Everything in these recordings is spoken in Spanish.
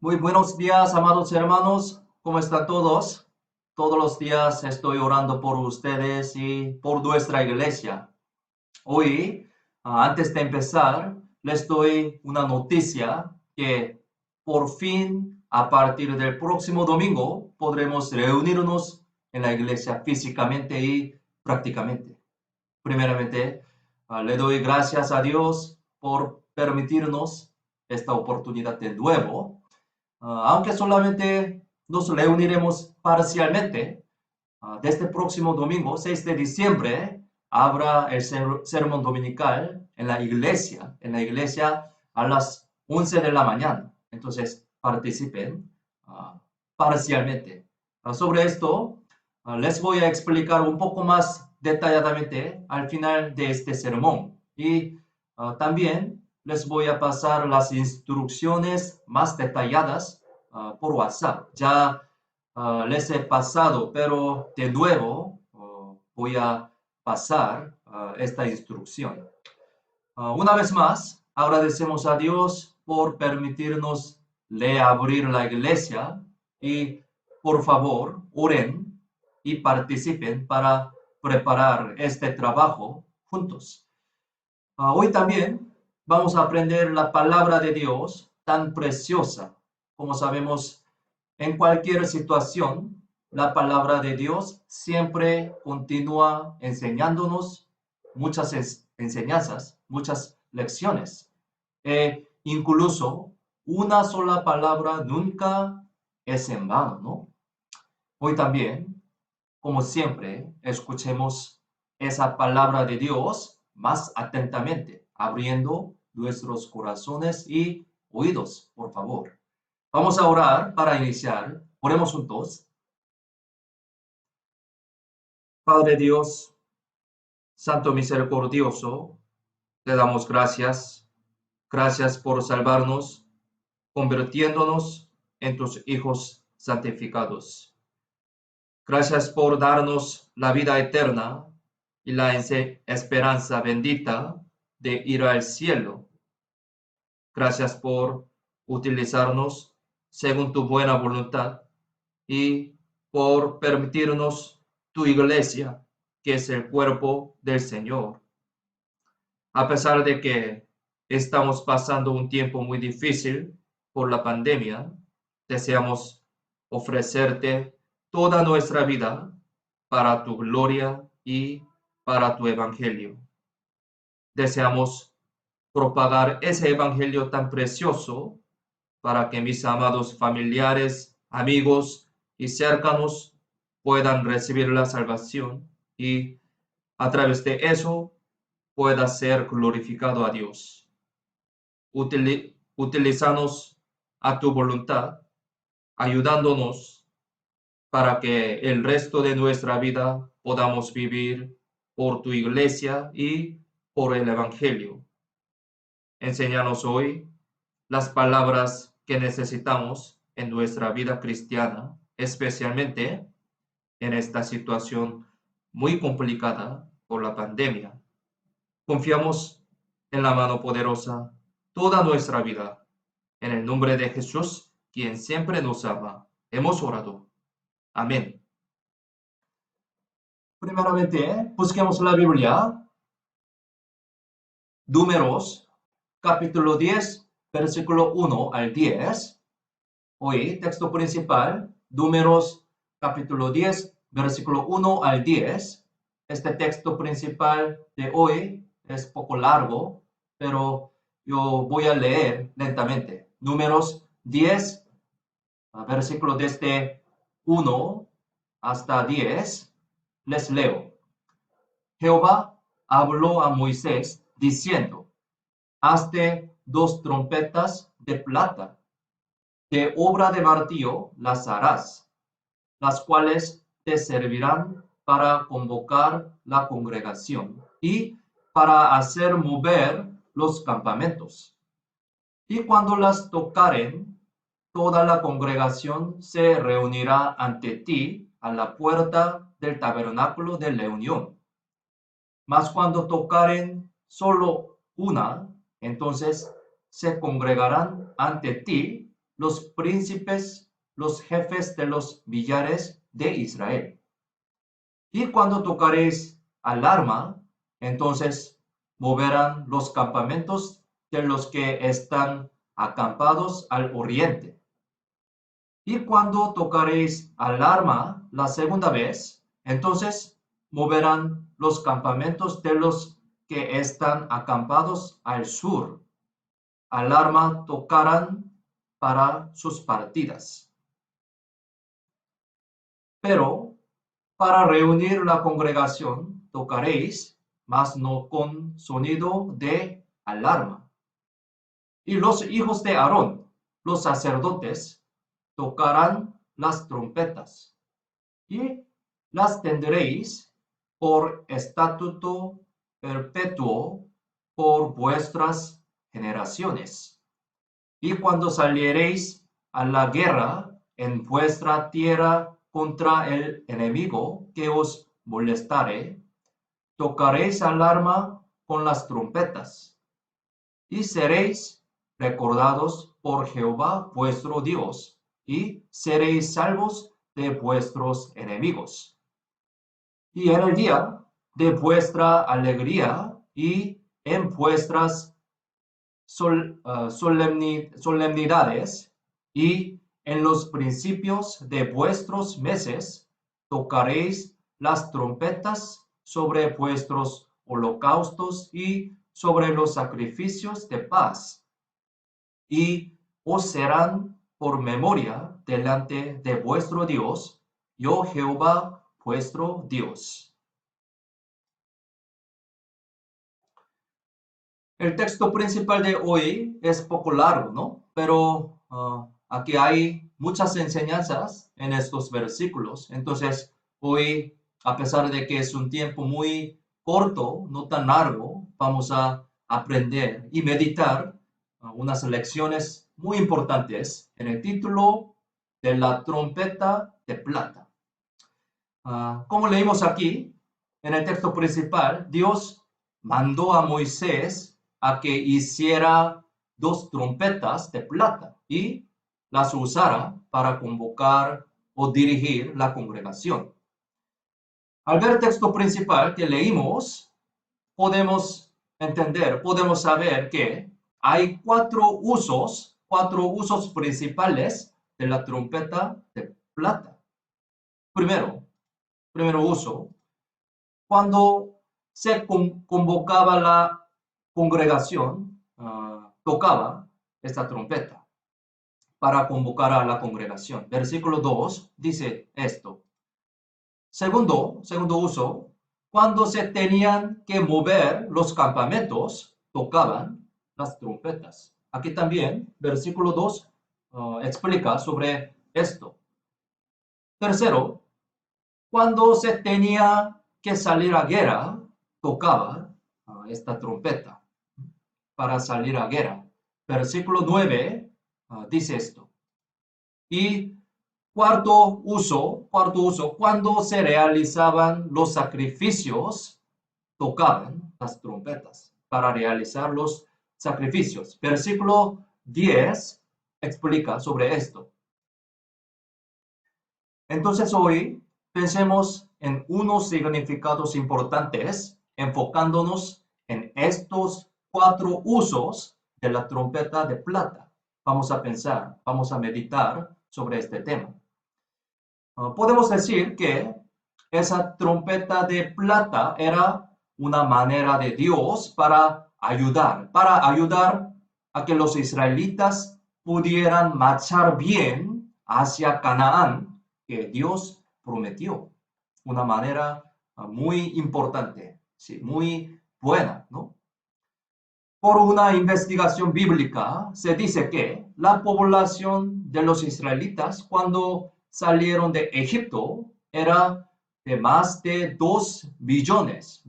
Muy buenos días, amados hermanos. ¿Cómo están todos? Todos los días estoy orando por ustedes y por nuestra iglesia. Hoy, antes de empezar, les doy una noticia que por fin, a partir del próximo domingo, podremos reunirnos en la iglesia físicamente y prácticamente. Primeramente, le doy gracias a Dios por permitirnos esta oportunidad de nuevo. Aunque solamente nos reuniremos parcialmente, desde el próximo domingo, 6 de diciembre, habrá el sermón dominical en la iglesia a las 11 de la mañana. Entonces, participen parcialmente. Sobre esto, les voy a explicar un poco más detalladamente al final de este sermón. Y también les voy a pasar las instrucciones más detalladas por WhatsApp. Ya les he pasado, pero de nuevo voy a pasar esta instrucción. Una vez más, agradecemos a Dios por permitirnos reabrir la iglesia y por favor, oren y participen para preparar este trabajo juntos. Hoy también vamos a aprender la palabra de Dios tan preciosa. Como sabemos, en cualquier situación, la palabra de Dios siempre continúa enseñándonos muchas enseñanzas, muchas lecciones. Incluso una sola palabra nunca es en vano, ¿no? Hoy también, como siempre, escuchemos esa palabra de Dios más atentamente, abriendo nuestros corazones y oídos, por favor. Vamos a orar para iniciar. Oremos juntos. Padre Dios, Santo Misericordioso, te damos gracias. Gracias por salvarnos, convirtiéndonos en tus hijos santificados. Gracias por darnos la vida eterna y la esperanza bendita de ir al cielo. Gracias por utilizarnos según tu buena voluntad y por permitirnos tu iglesia, que es el cuerpo del Señor. A pesar de que estamos pasando un tiempo muy difícil por la pandemia, deseamos ofrecerte toda nuestra vida para tu gloria y para tu evangelio. Deseamos propagar ese evangelio tan precioso para que mis amados familiares, amigos y cercanos puedan recibir la salvación y a través de eso pueda ser glorificado a Dios. Utilízanos a tu voluntad, ayudándonos para que el resto de nuestra vida podamos vivir por tu iglesia y por el evangelio. Enséñanos hoy las palabras que necesitamos en nuestra vida cristiana, especialmente en esta situación muy complicada por la pandemia. Confiamos en la mano poderosa toda nuestra vida. En el nombre de Jesús, quien siempre nos ama, hemos orado. Amén. Primeramente, busquemos la Biblia. Números, capítulo 10, versículo 1 al 10. Hoy, texto principal, Números, capítulo 10, versículo 1 al 10. Este texto principal de hoy es poco largo, pero yo voy a leer lentamente. Números 10, versículo desde 1 hasta 10. Les leo. Jehová habló a Moisés diciendo, hazte 2 trompetas de plata, de obra de martillo las harás, las cuales te servirán para convocar la congregación y para hacer mover los campamentos. Y cuando las tocaren, toda la congregación se reunirá ante ti a la puerta del tabernáculo de reunión. Mas cuando tocaren solo una, entonces se congregarán ante ti los príncipes, los jefes de los millares de Israel. Y cuando tocaréis alarma, entonces moverán los campamentos de los que están acampados al oriente. Y cuando tocaréis alarma la segunda vez, entonces moverán los campamentos de los que están acampados al sur. Alarma tocarán para sus partidas. Pero para reunir la congregación tocaréis, mas no con sonido de alarma. Y los hijos de Aarón, los sacerdotes, tocarán las trompetas, y las tendréis por estatuto perpetuo por vuestras generaciones. Y cuando saliereis a la guerra en vuestra tierra contra el enemigo que os molestare, tocaréis alarma con las trompetas, y seréis recordados por Jehová vuestro Dios, y seréis salvos de vuestros enemigos. Y en el día de vuestra alegría y en vuestras solemnidades y en los principios de vuestros meses tocaréis las trompetas sobre vuestros holocaustos y sobre los sacrificios de paz, y os serán por memoria delante de vuestro Dios, yo Jehová vuestro Dios. El texto principal de hoy es poco largo, ¿no? Pero aquí hay muchas enseñanzas en estos versículos. Entonces, hoy, a pesar de que es un tiempo muy corto, no tan largo, vamos a aprender y meditar unas lecciones muy importantes en el título de la trompeta de plata. Como leímos aquí, en el texto principal, Dios mandó a Moisés a que hiciera 2 trompetas de plata y las usara para convocar o dirigir la congregación. Al ver el texto principal que leímos, podemos entender, podemos saber que hay 4 usos principales de la trompeta de plata. Primero uso, cuando se convocaba la congregación, tocaba esta trompeta para convocar a la congregación. Versículo 2 dice esto. Segundo uso, cuando se tenían que mover los campamentos, tocaban las trompetas. Aquí también, versículo 2 explica sobre esto. Tercero, cuando se tenía que salir a guerra, tocaba esta trompeta para salir a guerra. Versículo 9 dice esto. Y cuarto uso, cuando se realizaban los sacrificios, tocaban las trompetas para realizar los sacrificios. Versículo 10 explica sobre esto. Entonces hoy pensemos en unos significados importantes, enfocándonos en estos 4 usos de la trompeta de plata. Vamos a pensar, vamos a meditar sobre este tema. Podemos decir que esa trompeta de plata era una manera de Dios para ayudar a que los israelitas pudieran marchar bien hacia Canaán, que Dios prometió. Una manera muy importante, sí, muy buena, ¿no? Por una investigación bíblica se dice que la población de los israelitas cuando salieron de Egipto era de más de 2 millones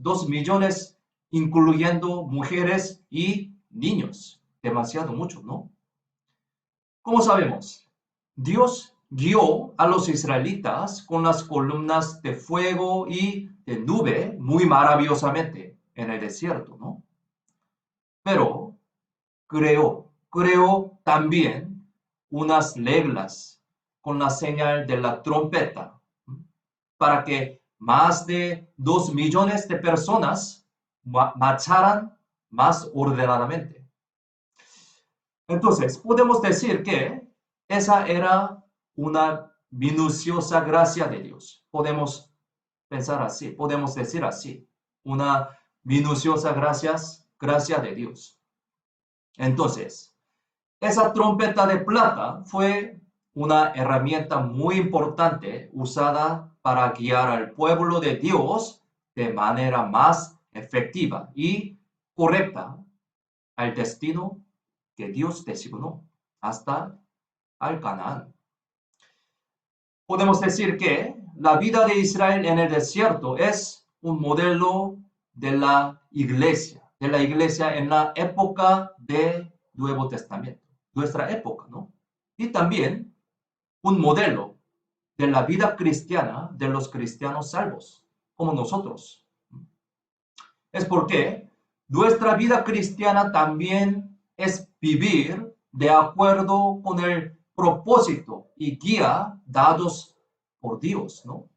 incluyendo mujeres y niños. Demasiado mucho, ¿no? ¿Cómo sabemos? Dios guió a los israelitas con las columnas de fuego y de nube muy maravillosamente en el desierto, ¿no? Pero creó también unas reglas con la señal de la trompeta para que más de 2 millones de personas marcharan más ordenadamente. Entonces, podemos decir que esa era una minuciosa gracia de Dios. Podemos pensar así, podemos decir así, una minuciosa gracia de Dios. Entonces, esa trompeta de plata fue una herramienta muy importante usada para guiar al pueblo de Dios de manera más efectiva y correcta al destino que Dios designó hasta al Canaán. Podemos decir que la vida de Israel en el desierto es un modelo de la iglesia en la época del Nuevo Testamento, nuestra época, ¿no? Y también un modelo de la vida cristiana de los cristianos salvos, como nosotros. Es porque nuestra vida cristiana también es vivir de acuerdo con el propósito y guía dados por Dios, ¿no?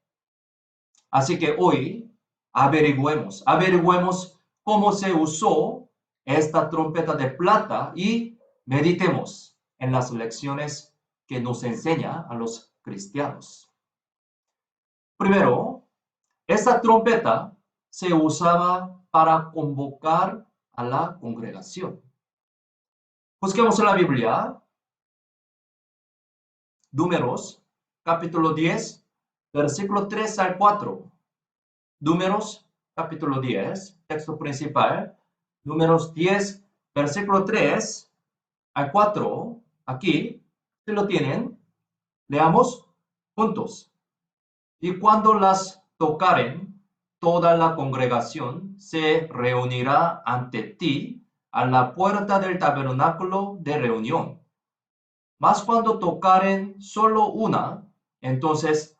Así que hoy averigüemos cómo se usó esta trompeta de plata y meditemos en las lecciones que nos enseña a los cristianos. Primero, esta trompeta se usaba para convocar a la congregación. Busquemos en la Biblia, Números, capítulo 10, versículo 3 al 4. Números, capítulo 10, texto principal. Números 10, versículo 3 al 4. Aquí, si lo tienen, leamos juntos. Y cuando las tocaren, toda la congregación se reunirá ante ti a la puerta del tabernáculo de reunión. Mas cuando tocaren solo una, entonces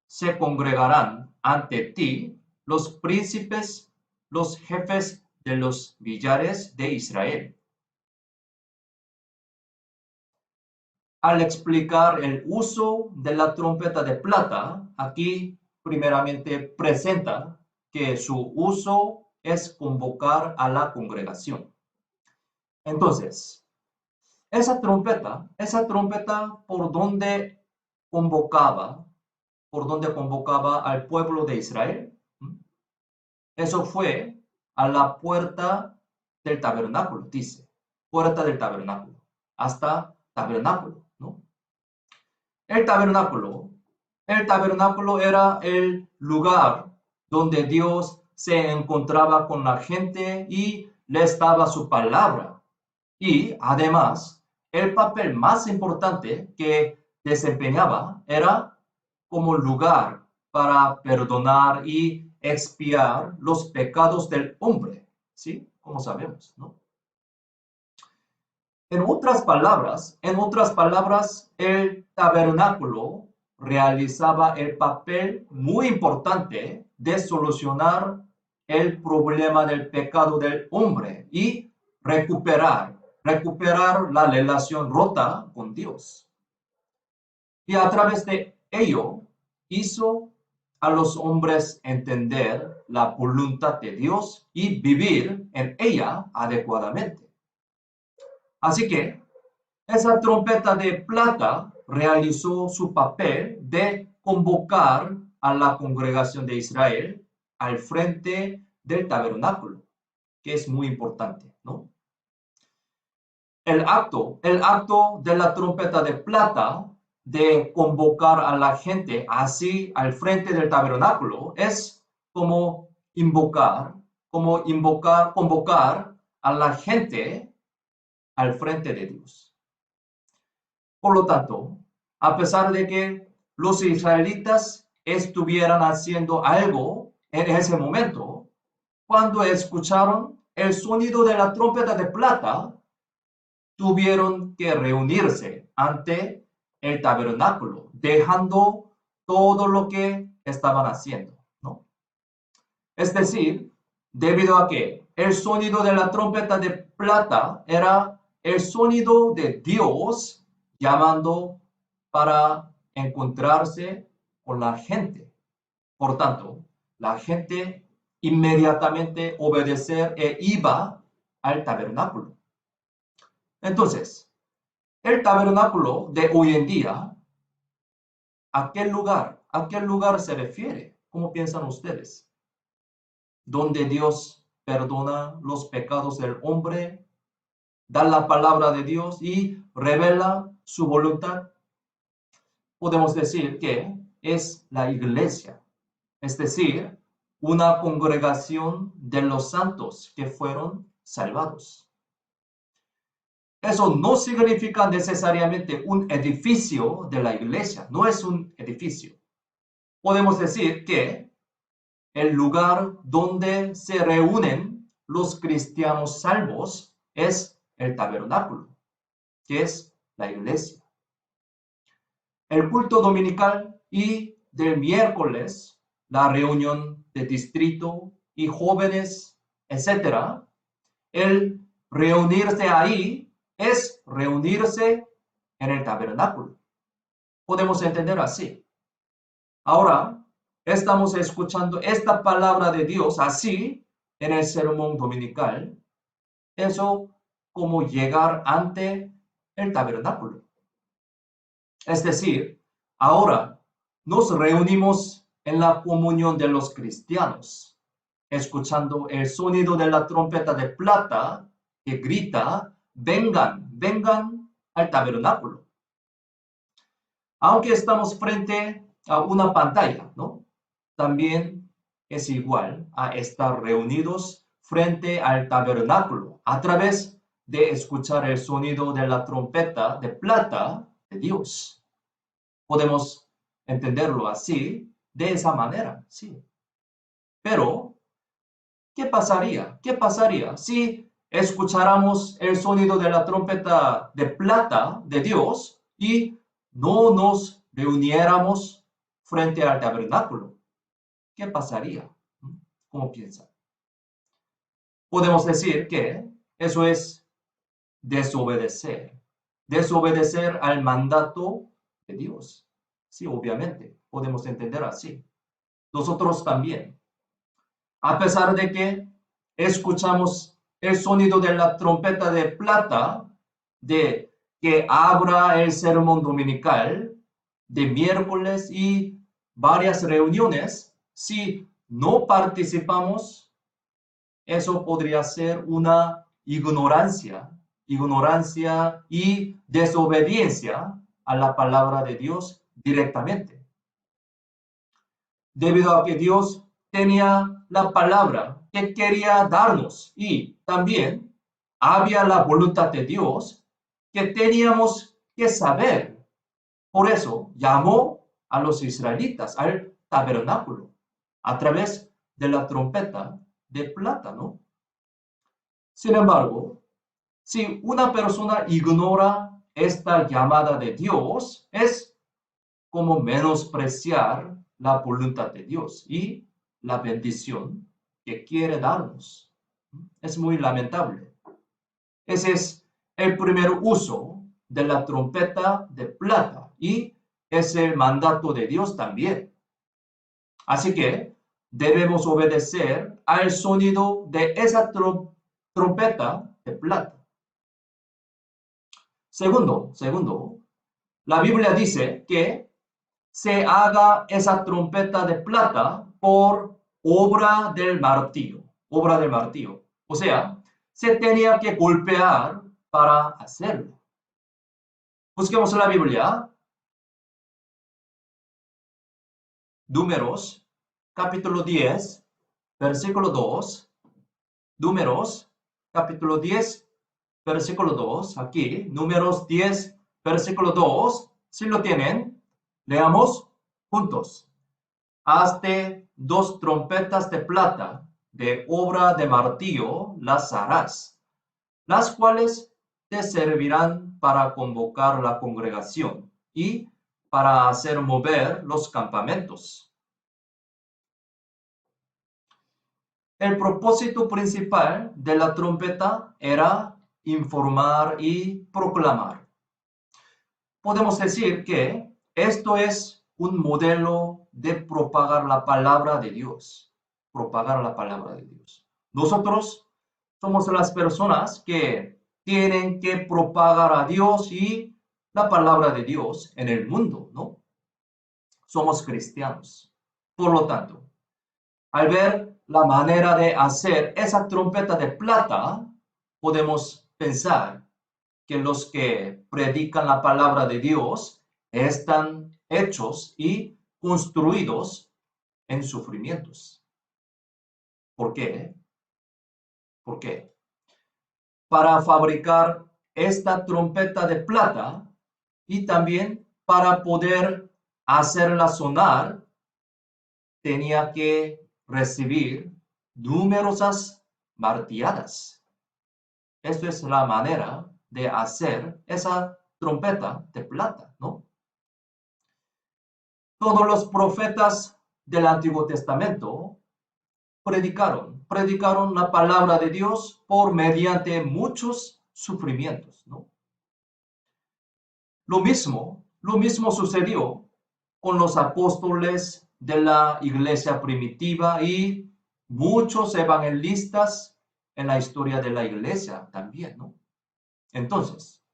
se congregarán ante ti los príncipes, los jefes de los millares de Israel. Al explicar el uso de la trompeta de plata, aquí primeramente presenta que su uso es convocar a la congregación. Entonces, esa trompeta por donde convocaba al pueblo de Israel, eso fue a la puerta del tabernáculo, dice, puerta del tabernáculo, hasta tabernáculo, ¿no? El tabernáculo era el lugar donde Dios se encontraba con la gente y les daba su palabra. Y además, el papel más importante que desempeñaba era como lugar para perdonar y expiar los pecados del hombre, ¿sí? Como sabemos, ¿no? En otras palabras, el tabernáculo realizaba el papel muy importante de solucionar el problema del pecado del hombre y recuperar la relación rota con Dios. Y a través de ello hizo a los hombres entender la voluntad de Dios y vivir en ella adecuadamente. Así que esa trompeta de plata realizó su papel de convocar a la congregación de Israel al frente del tabernáculo, que es muy importante, ¿no? El acto de la trompeta de plata de convocar a la gente así al frente del tabernáculo es como convocar a la gente al frente de Dios. Por lo tanto, a pesar de que los israelitas estuvieran haciendo algo en ese momento, cuando escucharon el sonido de la trompeta de plata, tuvieron que reunirse ante el tabernáculo, dejando todo lo que estaban haciendo, ¿no? Es decir, debido a que el sonido de la trompeta de plata era el sonido de Dios llamando para encontrarse con la gente. Por tanto, la gente inmediatamente obedecer e iba al tabernáculo. Entonces, el tabernáculo de hoy en día, ¿a qué lugar se refiere? ¿Cómo piensan ustedes? ¿Donde Dios perdona los pecados del hombre, da la palabra de Dios y revela su voluntad? Podemos decir que es la iglesia, es decir, una congregación de los santos que fueron salvados. Eso no significa necesariamente un edificio de la iglesia, no es un edificio. Podemos decir que el lugar donde se reúnen los cristianos salvos es el tabernáculo, que es la iglesia. El culto dominical y del miércoles, la reunión de distrito y jóvenes, etc. El reunirse ahí es reunirse en el tabernáculo. Podemos entender así. Ahora, estamos escuchando esta palabra de Dios así en el sermón dominical. Eso como llegar ante el tabernáculo. Es decir, ahora nos reunimos en la comunión de los cristianos, escuchando el sonido de la trompeta de plata que grita, vengan, vengan al tabernáculo. Aunque estamos frente a una pantalla, ¿no? También es igual a estar reunidos frente al tabernáculo a través de escuchar el sonido de la trompeta de plata de Dios. Podemos entenderlo así, de esa manera, sí. Pero, ¿qué pasaría? ¿Qué pasaría si escucháramos el sonido de la trompeta de plata de Dios y no nos reuniéramos frente al tabernáculo? ¿Qué pasaría? ¿Cómo piensan? Podemos decir que eso es desobedecer. Desobedecer al mandato de Dios. Sí, obviamente, podemos entender así. Nosotros también. A pesar de que escuchamos el sonido de la trompeta de plata de que abra el sermón dominical de miércoles y varias reuniones, si no participamos, eso podría ser una ignorancia y desobediencia a la palabra de Dios directamente. Debido a que Dios tenía la palabra que quería darnos y también había la voluntad de Dios que teníamos que saber. Por eso llamó a los israelitas al tabernáculo a través de la trompeta de plata, ¿no? Sin embargo, si una persona ignora esta llamada de Dios, es como menospreciar la voluntad de Dios y la bendición que quiere darnos. Es muy lamentable. Ese es el primer uso de la trompeta de plata y es el mandato de Dios también. Así que debemos obedecer al sonido de esa trompeta de plata. Segundo, la Biblia dice que se haga esa trompeta de plata por obra del martillo. O sea, se tenía que golpear para hacerlo. Busquemos la Biblia. Números, capítulo 10, versículo 2. Números, capítulo 10, versículo 2. Aquí, Números 10, versículo 2. Si lo tienen, leamos juntos. Hazte 2 trompetas de plata de obra de martillo, las harás, las cuales te servirán para convocar la congregación y para hacer mover los campamentos. El propósito principal de la trompeta era informar y proclamar. podemos decir que esto es un modelo de propagar la palabra de Dios. Propagar la palabra de Dios. Nosotros somos las personas que tienen que propagar a Dios y la palabra de Dios en el mundo, ¿no? Somos cristianos. Por lo tanto, al ver la manera de hacer esa trompeta de plata, podemos pensar que los que predican la palabra de Dios están hechos y construidos en sufrimientos. ¿Por qué? ¿Por qué? Para fabricar esta trompeta de plata y también para poder hacerla sonar, tenía que recibir numerosas martilladas. Esta es la manera de hacer esa trompeta de plata, ¿no? Todos los profetas del Antiguo Testamento predicaron la palabra de Dios por mediante muchos sufrimientos, ¿no? Lo mismo sucedió con los apóstoles de la iglesia primitiva y muchos evangelistas en la historia de la iglesia también, ¿no? Entonces,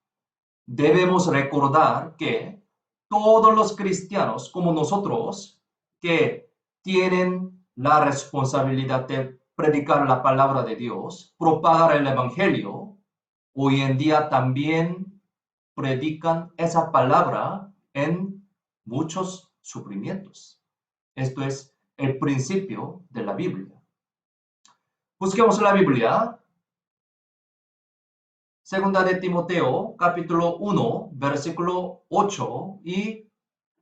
debemos recordar que todos los cristianos como nosotros que tienen la responsabilidad de predicar la palabra de Dios, propagar el evangelio, hoy en día también predican esa palabra en muchos sufrimientos. Esto es el principio de la Biblia. Busquemos la Biblia. Segunda de Timoteo, capítulo 1, versículo 8 y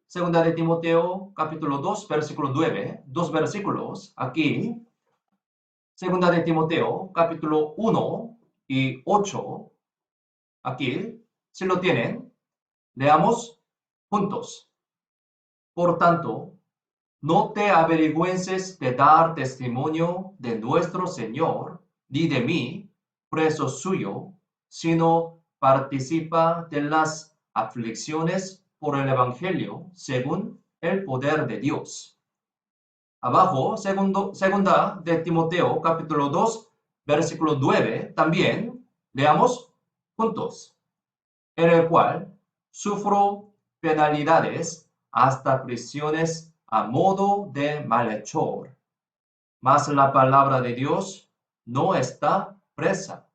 Segunda de Timoteo, capítulo 2, versículo 9. Dos versículos aquí. Segunda de Timoteo, capítulo 1 y 8. Aquí, si lo tienen, leamos juntos. Por tanto, no te avergüences de dar testimonio de nuestro Señor, ni de mí, preso suyo, sino participa de las aflicciones por el Evangelio según el poder de Dios. Abajo, segunda de Timoteo, capítulo 2, versículo 9, también leamos juntos, en el cual sufro penalidades hasta prisiones a modo de malhechor, mas la palabra de Dios no está presa.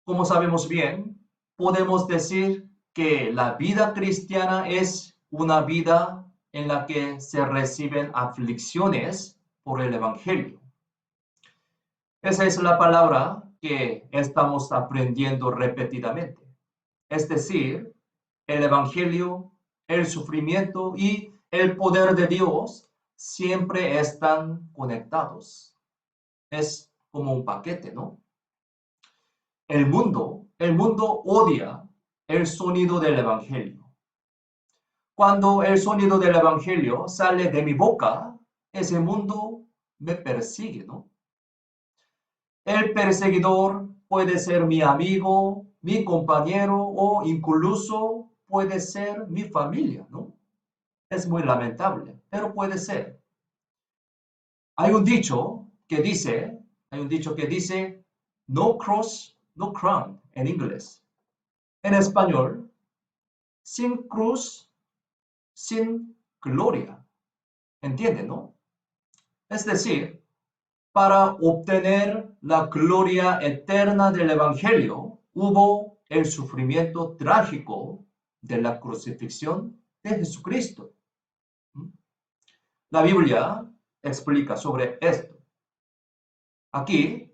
Como sabemos bien, podemos decir que la vida cristiana es una vida en la que se reciben aflicciones por el Evangelio. Esa es la palabra que estamos aprendiendo repetidamente. Es decir, el Evangelio, el sufrimiento y el poder de Dios siempre están conectados. Es como un paquete, ¿no? El mundo odia el sonido del Evangelio. Cuando el sonido del Evangelio sale de mi boca, ese mundo me persigue, ¿no? El perseguidor puede ser mi amigo, mi compañero o incluso puede ser mi familia, ¿no? Es muy lamentable, pero puede ser. Hay un dicho que dice, no cross, no crown en inglés. En español, sin cruz, sin gloria. ¿Entienden, no? Es decir, para obtener la gloria eterna del Evangelio, hubo el sufrimiento trágico de la crucifixión de Jesucristo. La Biblia explica sobre esto. Aquí,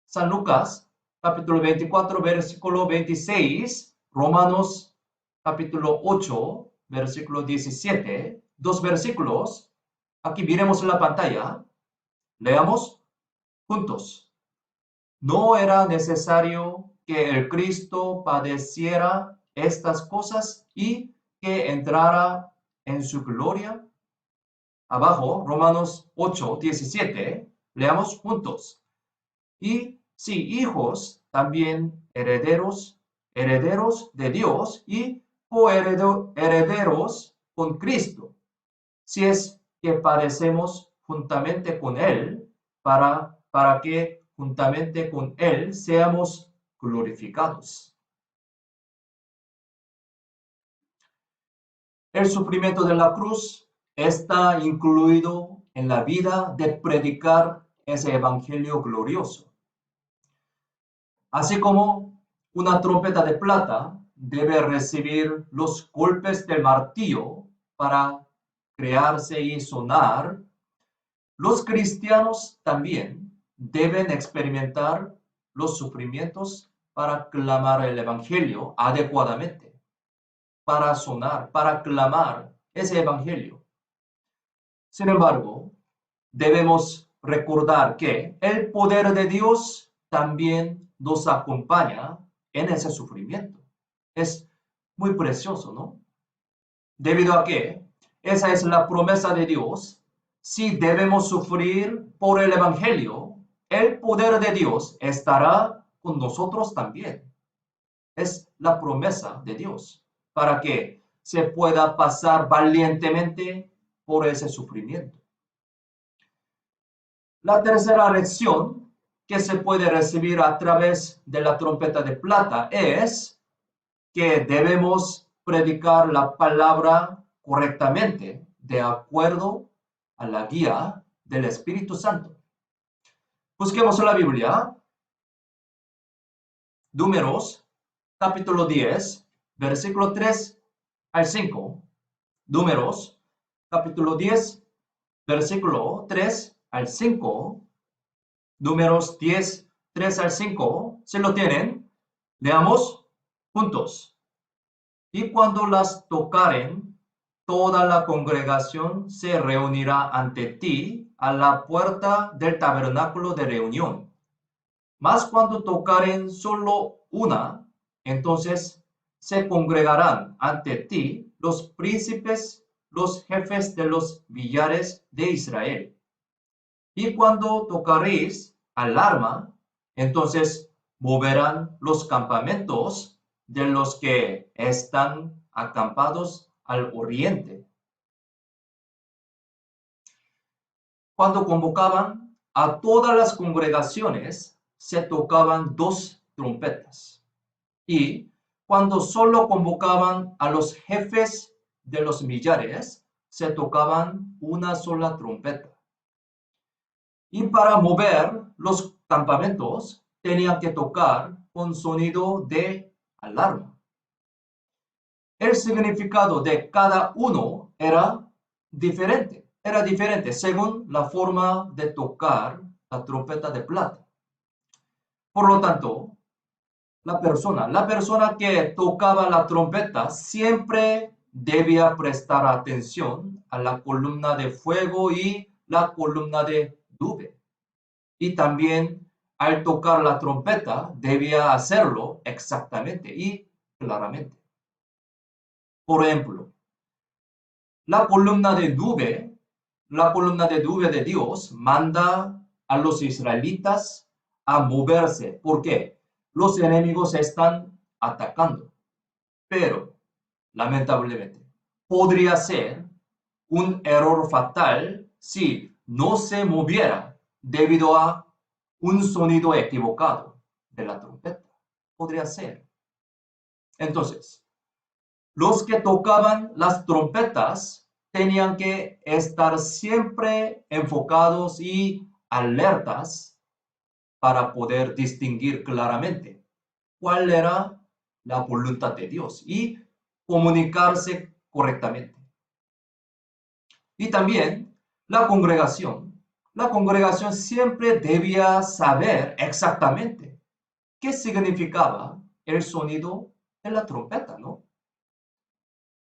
San Lucas, capítulo 24, versículo 26, Romanos, capítulo 8, versículo 17, dos versículos. Aquí miremos en la pantalla. Leamos juntos. ¿No era necesario que el Cristo padeciera estas cosas y que entrara en su gloria? Abajo, Romanos 8, 17, leamos juntos. Y si hijos, también herederos herederos de Dios y coherederos con Cristo, si es que padecemos juntamente con Él, para que juntamente con Él seamos glorificados. El sufrimiento de la cruz está incluido en la vida de predicar ese evangelio glorioso. Así como una trompeta de plata debe recibir los golpes del martillo para crearse y sonar, los cristianos también deben experimentar los sufrimientos para clamar el evangelio adecuadamente, para sonar, para clamar ese evangelio. Sin embargo, debemos recordar que el poder de Dios también nos acompaña en ese sufrimiento. Es muy precioso, ¿no? Debido a que esa es la promesa de Dios, si debemos sufrir por el evangelio, el poder de Dios estará con nosotros también. Es la promesa de Dios para que se pueda pasar valientemente por ese sufrimiento. La tercera lección que se puede recibir a través de la trompeta de plata es que debemos predicar la palabra correctamente, de acuerdo a la guía del Espíritu Santo. Busquemos la Biblia. Números, capítulo 10, versículo 3 al 5. Números, capítulo 10, versículo 3 al 5. Números 10, 3 al 5. ¿Se lo tienen? Leamos juntos. Y cuando las tocaren, toda la congregación se reunirá ante ti a la puerta del tabernáculo de reunión. Mas cuando tocaren solo una, entonces se congregarán ante ti los príncipes, los jefes de los millares de Israel. Y cuando tocaréis alarma, entonces moverán los campamentos de los que están acampados al oriente. Cuando convocaban a todas las congregaciones, se tocaban 2 trompetas. Y cuando solo convocaban a los jefes de los millares, se tocaban una sola trompeta. Y para mover los campamentos, tenían que tocar con sonido de alarma. El significado de cada uno era diferente según la forma de tocar la trompeta de plata. Por lo tanto, la persona que tocaba la trompeta siempre debía prestar atención a la columna de fuego y la columna de nube. Y también al tocar la trompeta debía hacerlo exactamente y claramente. Por ejemplo, la columna de nube de Dios manda a los israelitas a moverse. ¿Por qué? Los enemigos están atacando. Pero, lamentablemente, podría ser un error fatal si no se moviera debido a un sonido equivocado de la trompeta. Podría ser. Entonces, los que tocaban las trompetas tenían que estar siempre enfocados y alertas para poder distinguir claramente cuál era la voluntad de Dios y comunicarse correctamente. Y también la congregación siempre debía saber exactamente qué significaba el sonido de la trompeta, ¿no?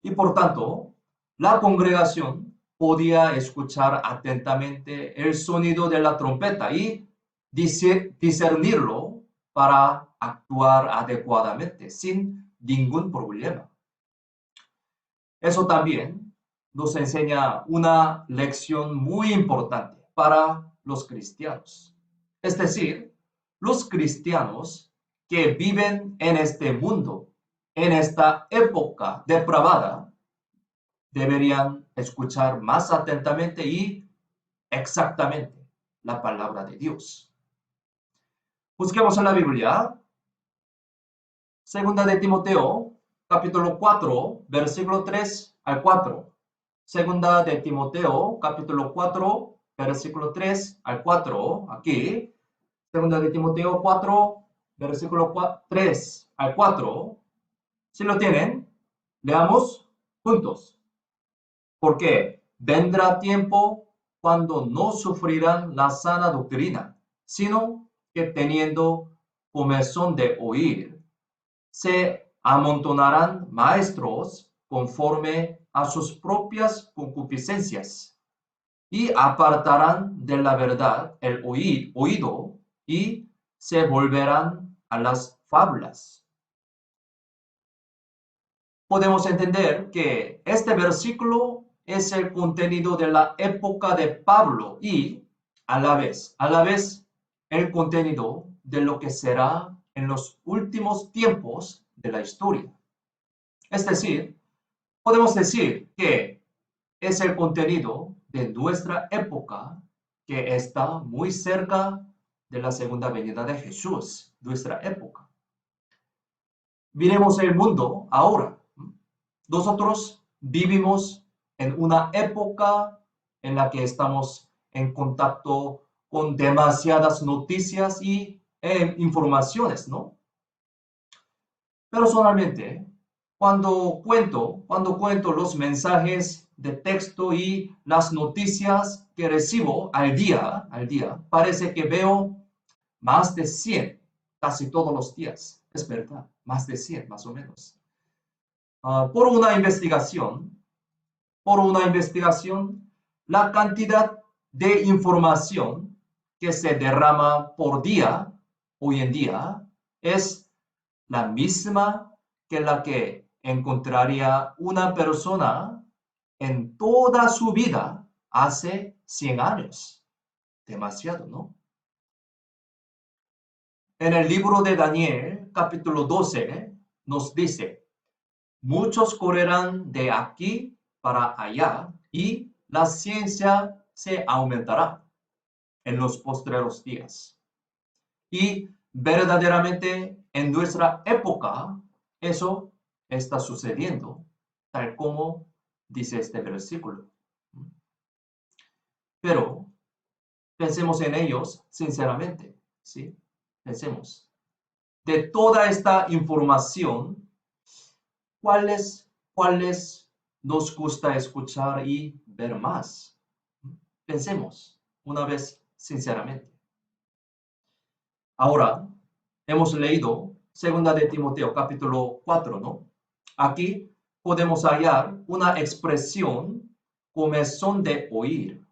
Y por tanto, la congregación podía escuchar atentamente el sonido de la trompeta y discernirlo para actuar adecuadamente, sin ningún problema. Eso también nos enseña una lección muy importante para los cristianos. Es decir, los cristianos que viven en este mundo, en esta época depravada, deberían escuchar más atentamente y exactamente la palabra de Dios. Busquemos en la Biblia, segunda de Timoteo, capítulo 4, versículo 3 al 4. Segunda de Timoteo, capítulo 4, versículo 3 al 4. Aquí, segunda de Timoteo 4, versículo 3 al 4. Si lo tienen, leamos juntos. Porque vendrá tiempo cuando no sufrirán la sana doctrina, sino que teniendo comezón de oír, se amontonarán maestros conforme a sus propias concupiscencias y apartarán de la verdad el oído y se volverán a las fábulas. Podemos entender que este versículo es el contenido de la época de Pablo y a la vez el contenido de lo que será en los últimos tiempos de la historia. Es decir, podemos decir que es el contenido de nuestra época que está muy cerca de la segunda venida de Jesús, nuestra época. Miremos el mundo ahora. Nosotros vivimos en una época en la que estamos en contacto con demasiadas noticias y informaciones, ¿no? Personalmente, cuando cuento los mensajes de texto y las noticias que recibo al día, parece que veo más de 100 casi todos los días. Es verdad, más de 100 más o menos. Por una investigación, la cantidad de información que se derrama por día hoy en día es la misma que la que encontraría una persona en toda su vida hace 100 años. Demasiado, ¿no? En el libro de Daniel, capítulo 12, nos dice, muchos correrán de aquí para allá y la ciencia se aumentará en los postreros días. Y verdaderamente en nuestra época eso está sucediendo, tal como dice este versículo. Pero pensemos en ellos sinceramente, ¿sí? Pensemos. De toda esta información, ¿cuáles nos gusta escuchar y ver más? Pensemos una vez sinceramente. Ahora, hemos leído segunda de Timoteo capítulo 4, ¿no? Aquí podemos hallar una expresión comezón de oír,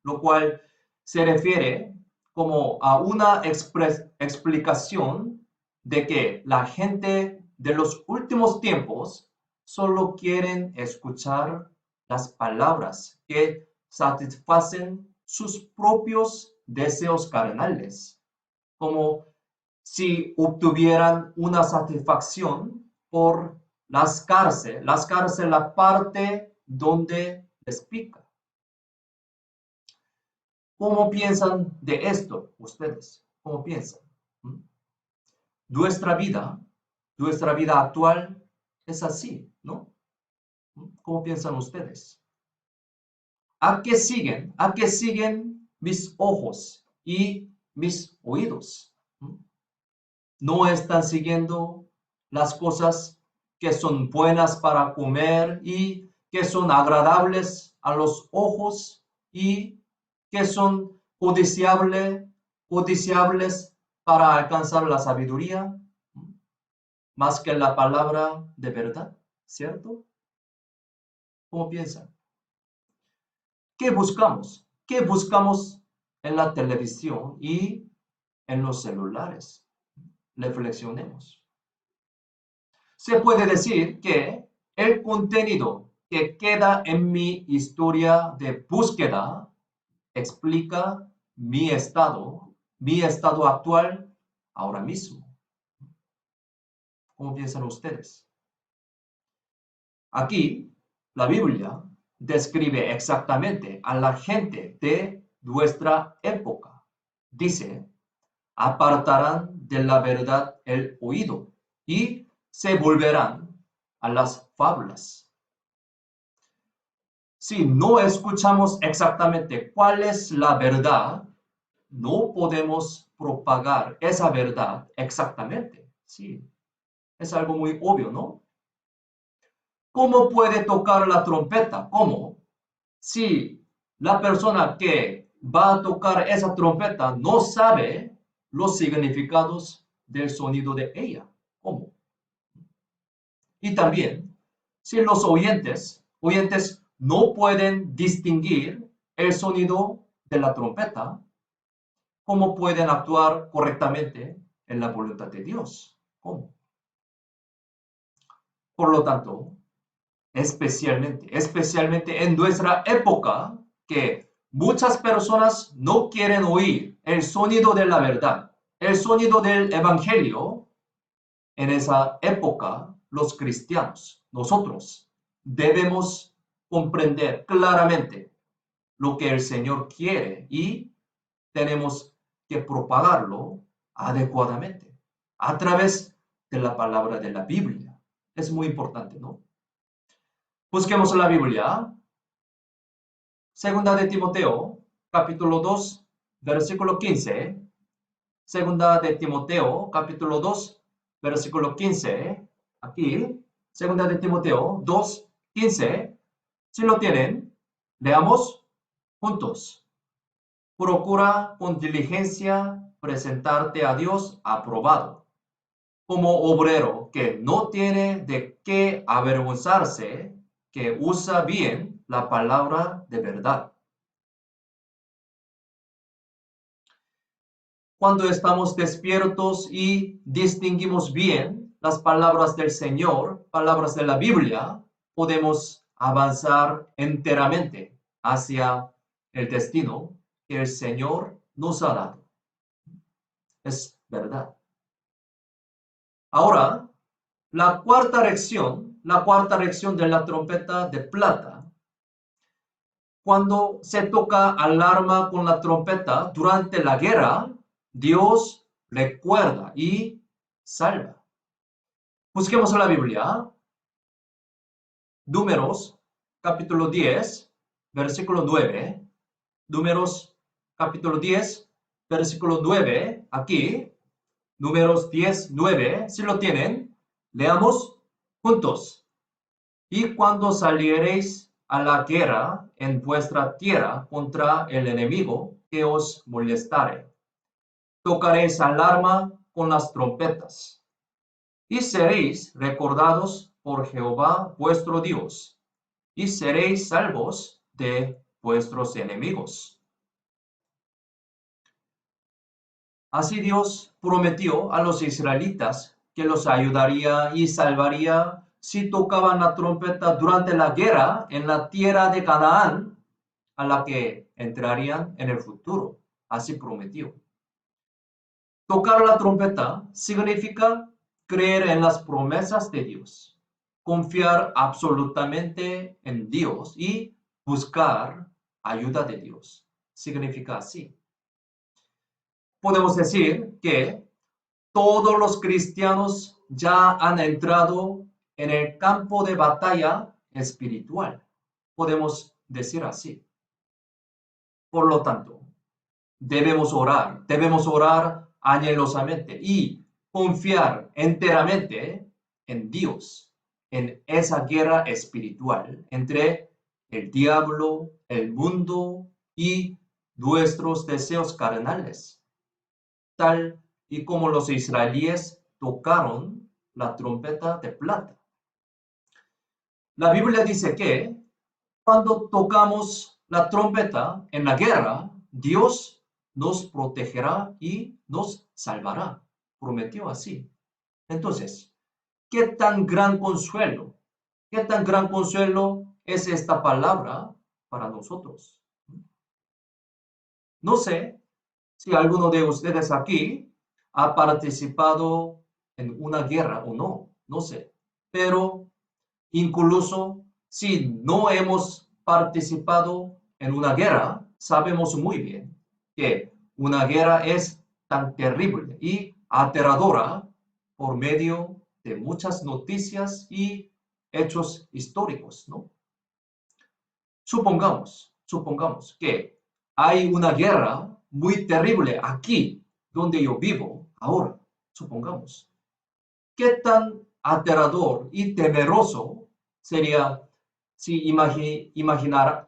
lo cual se refiere como a una explicación de que la gente de los últimos tiempos solo quieren escuchar las palabras que satisfacen sus propios deseos carnales, como si obtuvieran una satisfacción por las cárceles, la parte donde les pica. ¿Cómo piensan de esto ustedes? ¿Cómo piensan? Nuestra vida actual es así, ¿no? ¿Cómo piensan ustedes? ¿A qué siguen? ¿A qué siguen mis ojos y mis oídos? No están siguiendo las cosas que son buenas para comer y que son agradables a los ojos y que son codiciables para alcanzar la sabiduría, más que la palabra de verdad, ¿cierto? ¿Cómo piensan? ¿Qué buscamos? ¿Qué buscamos en la televisión y en los celulares? Reflexionemos. Se puede decir que el contenido que queda en mi historia de búsqueda explica mi estado actual ahora mismo. ¿Cómo piensan ustedes? Aquí, la Biblia describe exactamente a la gente de nuestra época. Dice, apartarán de la verdad el oído y se volverán a las fábulas. Si no escuchamos exactamente cuál es la verdad, no podemos propagar esa verdad exactamente. Sí, es algo muy obvio, ¿no? ¿Cómo puede tocar la trompeta? ¿Cómo? Si la persona que va a tocar esa trompeta no sabe los significados del sonido de ella. ¿Cómo? Y también, si los oyentes no pueden distinguir el sonido de la trompeta, ¿cómo pueden actuar correctamente en la voluntad de Dios? ¿Cómo? Por lo tanto, especialmente en nuestra época, que muchas personas no quieren oír el sonido de la verdad, el sonido del evangelio. En esa época, los cristianos, nosotros, debemos comprender claramente lo que el Señor quiere y tenemos que propagarlo adecuadamente a través de la palabra de la Biblia. Es muy importante, ¿no? Busquemos la Biblia. Segunda de Timoteo, capítulo 2, versículo 15. Segunda de Timoteo, capítulo 2, versículo 15. Aquí, segunda de Timoteo 2, 15. Si lo tienen, leamos juntos. Procura con diligencia presentarte a Dios aprobado, como obrero que no tiene de qué avergonzarse, que usa bien la palabra de verdad. Cuando estamos despiertos y distinguimos bien las palabras del Señor, palabras de la Biblia, podemos avanzar enteramente hacia el destino que el Señor nos ha dado. Es verdad. Ahora, la cuarta lección de la trompeta de plata, cuando se toca alarma con la trompeta durante la guerra, Dios recuerda y salva. Busquemos la Biblia. Números, capítulo 10, versículo 9. Números, capítulo 10, versículo 9. Aquí, Números 10, 9. Si lo tienen, leamos juntos. Y cuando saliereis a la guerra en vuestra tierra contra el enemigo que os molestare, tocaréis alarma con las trompetas, y seréis recordados por Jehová vuestro Dios, y seréis salvos de vuestros enemigos. Así Dios prometió a los israelitas que los ayudaría y salvaría si tocaban la trompeta durante la guerra en la tierra de Canaán, a la que entrarían en el futuro. Así prometió. Tocar la trompeta significa creer en las promesas de Dios, confiar absolutamente en Dios y buscar ayuda de Dios. Significa así. Podemos decir que todos los cristianos ya han entrado en el campo de batalla espiritual. Podemos decir así. Por lo tanto, debemos orar anhelosamente y confiar enteramente en Dios, en esa guerra espiritual entre el diablo, el mundo y nuestros deseos carnales, tal y como los israelíes tocaron la trompeta de plata. La Biblia dice que cuando tocamos la trompeta en la guerra, Dios nos protegerá y nos salvará. Prometió así. Entonces, ¿qué tan gran consuelo? ¿Qué tan gran consuelo es esta palabra para nosotros? No sé si alguno de ustedes aquí ha participado en una guerra o no, no sé. Pero incluso si no hemos participado en una guerra, sabemos muy bien que una guerra es tan terrible y aterradora por medio de muchas noticias y hechos históricos, ¿no? Supongamos que hay una guerra muy terrible aquí donde yo vivo ahora, supongamos. ¿Qué tan aterrador y temeroso sería si imaginara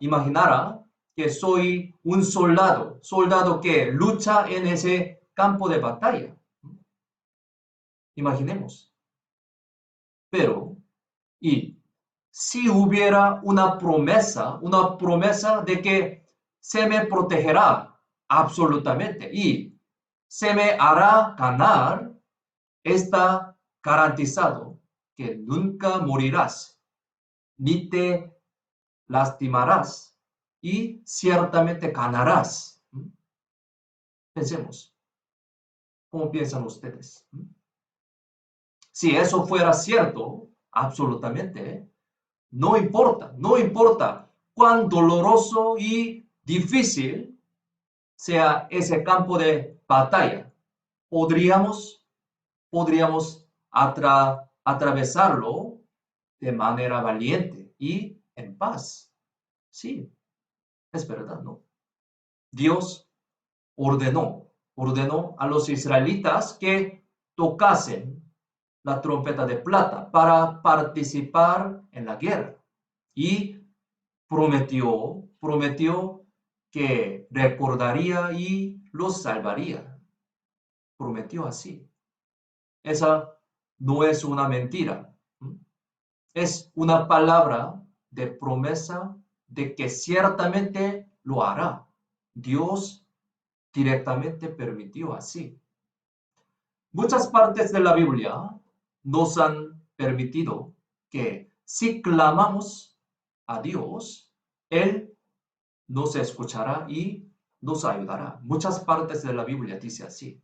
que soy un soldado que lucha en ese campo de batalla? Imaginemos. Pero, y si hubiera una promesa de que se me protegerá absolutamente y se me hará ganar, está garantizado que nunca morirás, ni te lastimarás y ciertamente ganarás. Pensemos, ¿cómo piensan ustedes? Si eso fuera cierto, absolutamente, no importa cuán doloroso y difícil sea ese campo de batalla, podríamos, podríamos atravesarlo de manera valiente y en paz. Sí, es verdad, ¿no? Dios ordenó a los israelitas que tocasen la trompeta de plata para participar en la guerra y prometió que recordaría y los salvaría. Prometió así. Esa no es una mentira. Es una palabra de promesa de que ciertamente lo hará. Dios directamente permitió así. Muchas partes de la Biblia nos han permitido que si clamamos a Dios, Él nos escuchará y nos ayudará. Muchas partes de la Biblia dice así.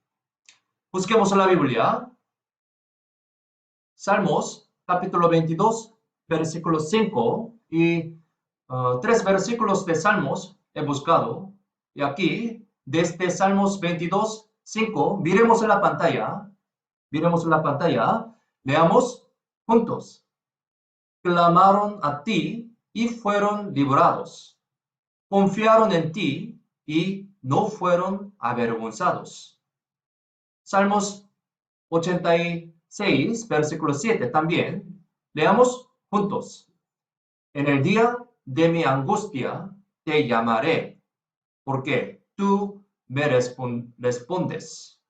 Busquemos la Biblia. Salmos, capítulo 22, versículo 5 y tres versículos de Salmos he buscado. Y aquí, desde Salmos 22, 5, miremos en la pantalla, leamos juntos. Clamaron a ti y fueron librados. Confiaron en ti y no fueron avergonzados. Salmos 86, versículo 7 también. Leamos juntos. En el día de mi angustia te llamaré, porque tú me respondes.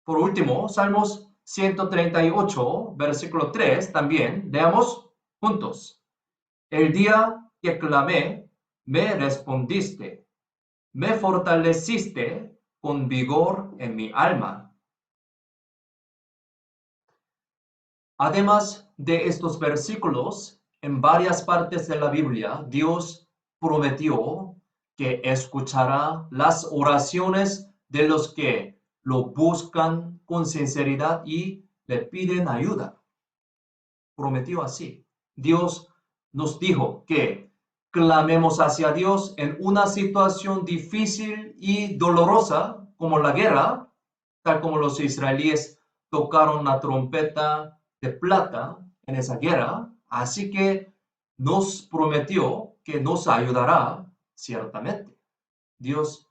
Por último, Salmos 138, versículo 3 también. Leamos juntos. El día que clamé, me respondiste. Me fortaleciste con vigor en mi alma. Además de estos versículos, en varias partes de la Biblia, Dios prometió que escuchará las oraciones de los que lo buscan con sinceridad y le piden ayuda. Prometió así. Dios nos dijo que clamemos hacia Dios en una situación difícil y dolorosa como la guerra, tal como los israelíes tocaron la trompeta de plata en esa guerra. Así que nos prometió que nos ayudará ciertamente. Dios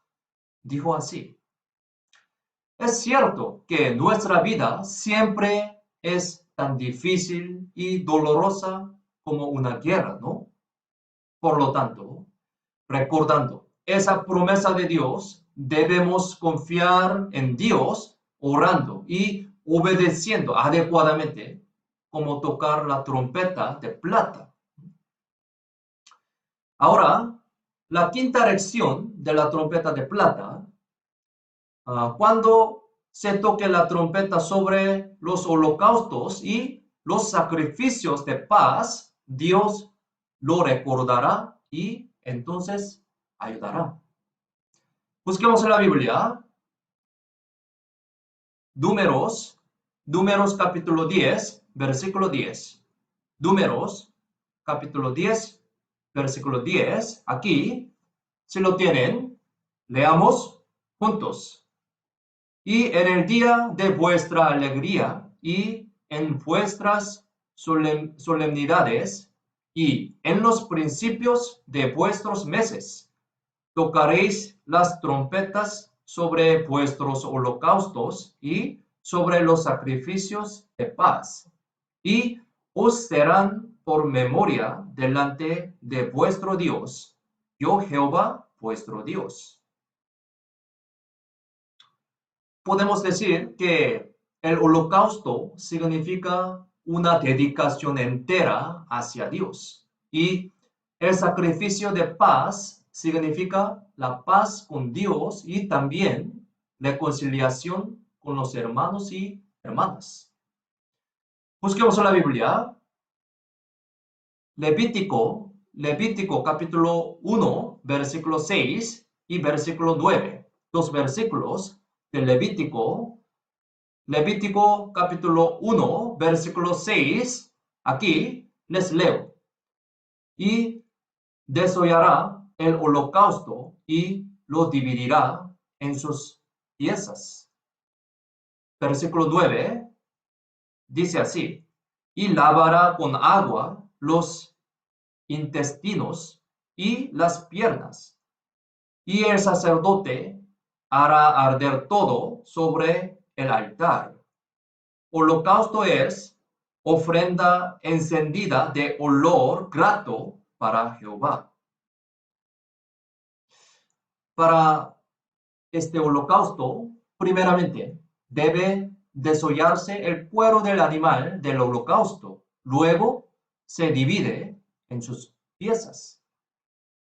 dijo así. Es cierto que nuestra vida siempre es tan difícil y dolorosa como una guerra, ¿no? Por lo tanto, recordando esa promesa de Dios, debemos confiar en Dios orando y obedeciendo adecuadamente, como tocar la trompeta de plata. Ahora, la quinta lección de la trompeta de plata, cuando se toque la trompeta sobre los holocaustos y los sacrificios de paz, Dios lo recordará y entonces ayudará. Busquemos en la Biblia. Números capítulo 10, versículo 10. Números capítulo 10, versículo 10. Aquí, si lo tienen, leamos juntos. Y en el día de vuestra alegría y en vuestras solemnidades y en los principios de vuestros meses, tocaréis las trompetas sobre vuestros holocaustos y sobre los sacrificios de paz, y os serán por memoria delante de vuestro Dios, yo Jehová vuestro Dios. Podemos decir que el holocausto significa una dedicación entera hacia Dios, y el sacrificio de paz significa la paz con Dios y también reconciliación con los hermanos y hermanas. Busquemos en la Biblia, Levítico capítulo 1, versículo 6 y versículo 9. Dos versículos de Levítico capítulo 1, versículo 6. Aquí les leo. Y desollará el holocausto y lo dividirá en sus piezas. Versículo 9 dice así: y lavará con agua los intestinos y las piernas, y el sacerdote hará arder todo sobre el altar. Holocausto es ofrenda encendida de olor grato para Jehová. Para este holocausto, primeramente, debe desollarse el cuero del animal del holocausto. Luego se divide en sus piezas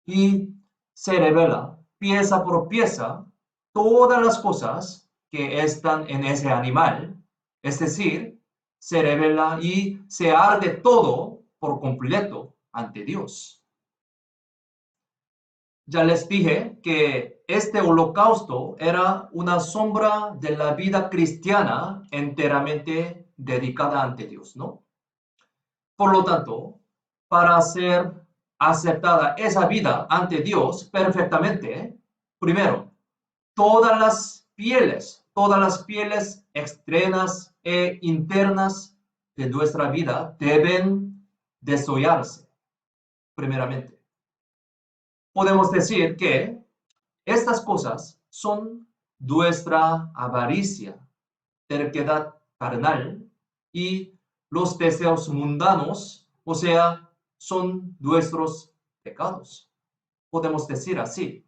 y se revela pieza por pieza todas las cosas que están en ese animal. Es decir, se revela y se arde todo por completo ante Dios. Ya les dije que este holocausto era una sombra de la vida cristiana enteramente dedicada ante Dios, ¿no? Por lo tanto, para ser aceptada esa vida ante Dios perfectamente, primero, todas las pieles externas e internas de nuestra vida deben desollarse, primeramente. Podemos decir que estas cosas son nuestra avaricia, terquedad carnal y los deseos mundanos, o sea, son nuestros pecados. Podemos decir así.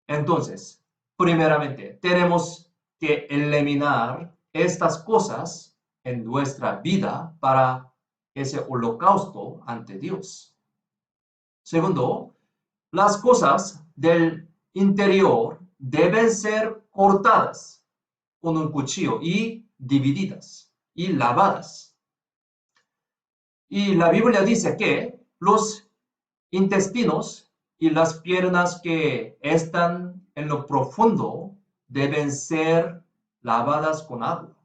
Entonces, primeramente, tenemos que eliminar estas cosas en nuestra vida para ese holocausto ante Dios. Segundo, las cosas del interior deben ser cortadas con un cuchillo y divididas y lavadas. Y la Biblia dice que los intestinos y las piernas que están en lo profundo deben ser lavadas con agua.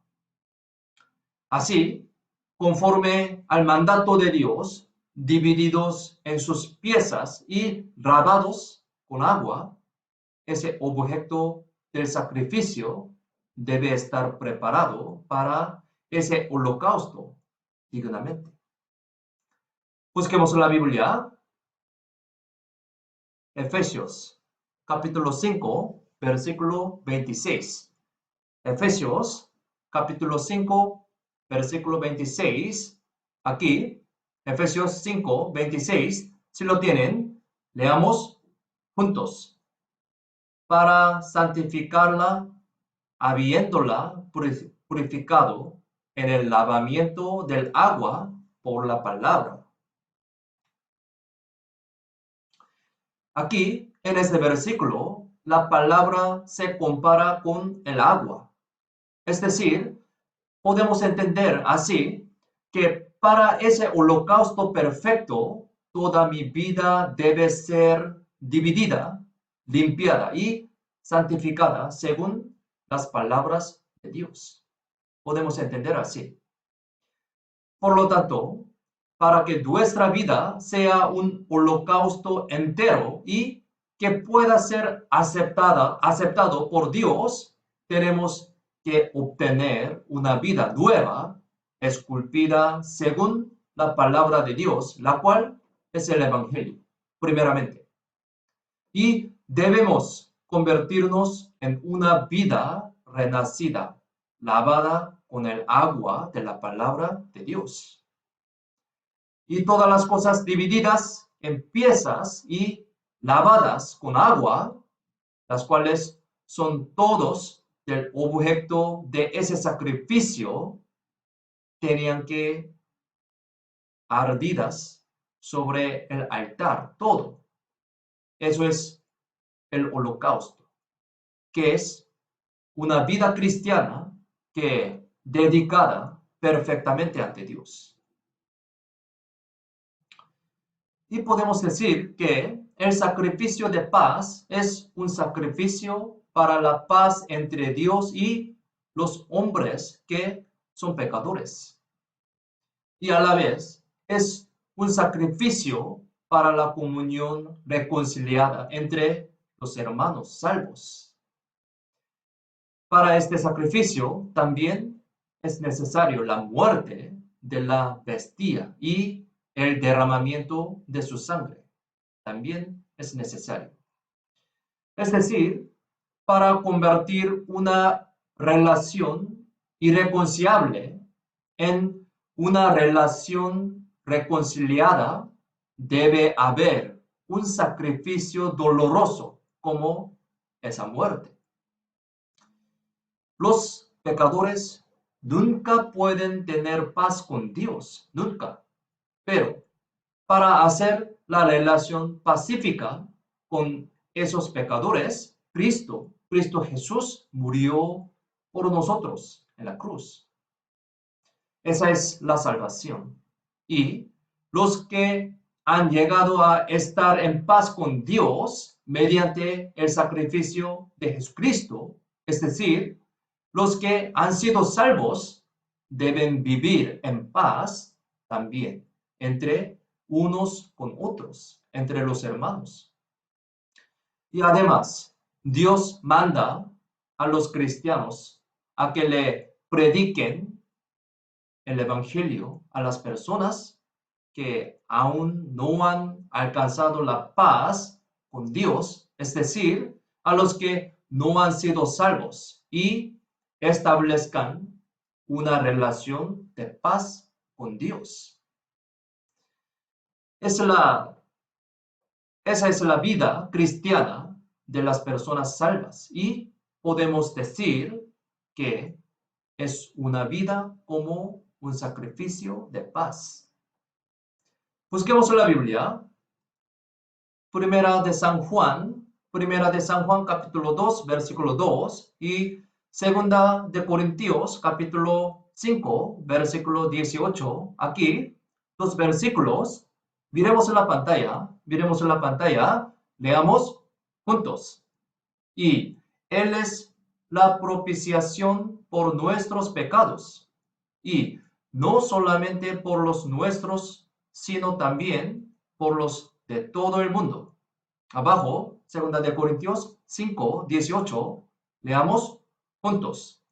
Así, conforme al mandato de Dios, divididos en sus piezas y lavados con agua, ese objeto del sacrificio debe estar preparado para ese holocausto dignamente. Busquemos en la Biblia, Efesios capítulo 5, versículo 26. Efesios capítulo 5, versículo 26. Aquí, Efesios 5, 26. Si lo tienen, leamos juntos. Para santificarla, habiéndola purificado en el lavamiento del agua por la palabra. Aquí, en este versículo, la palabra se compara con el agua. Es decir, podemos entender así que para ese holocausto perfecto, toda mi vida debe ser dividida, limpiada y santificada según las palabras de Dios. Podemos entender así. Por lo tanto, para que nuestra vida sea un holocausto entero y que pueda ser aceptado por Dios, tenemos que obtener una vida nueva, esculpida según la palabra de Dios, la cual es el Evangelio, primeramente. Y debemos convertirnos en una vida renacida, lavada con el agua de la palabra de Dios. Y todas las cosas divididas en piezas y lavadas con agua, las cuales son todos del objeto de ese sacrificio, tenían que ardidas sobre el altar, todo. Eso es el holocausto, que es una vida cristiana que dedicada perfectamente ante Dios. Y podemos decir que el sacrificio de paz es un sacrificio para la paz entre Dios y los hombres que son pecadores. Y a la vez es un sacrificio para la comunión reconciliada entre los hermanos salvos. Para este sacrificio también es necesario la muerte de la bestia y el derramamiento de su sangre. También es necesario. Es decir, para convertir una relación irreconciliable en una relación reconciliada, debe haber un sacrificio doloroso como esa muerte. Los pecadores nunca pueden tener paz con Dios, nunca. Pero para hacer la relación pacífica con esos pecadores, Cristo Jesús murió por nosotros en la cruz. Esa es la salvación. Y los que han llegado a estar en paz con Dios mediante el sacrificio de Jesucristo, es decir, los que han sido salvos, deben vivir en paz también entre unos con otros, entre los hermanos. Y además, Dios manda a los cristianos a que le prediquen el Evangelio a las personas que aún no han alcanzado la paz con Dios, es decir, a los que no han sido salvos y establezcan una relación de paz con Dios. Esa es la vida cristiana de las personas salvas y podemos decir que es una vida como un sacrificio de paz. Busquemos la Biblia. Primera de San Juan capítulo 2, versículo 2 y Segunda de Corintios capítulo 5, versículo 18. Aquí, dos versículos. Miremos en la pantalla, leamos juntos. Y Él es la propiciación por nuestros pecados, y no solamente por los nuestros, sino también por los de todo el mundo. Abajo, 2 de Corintios 5, 18, leamos juntos.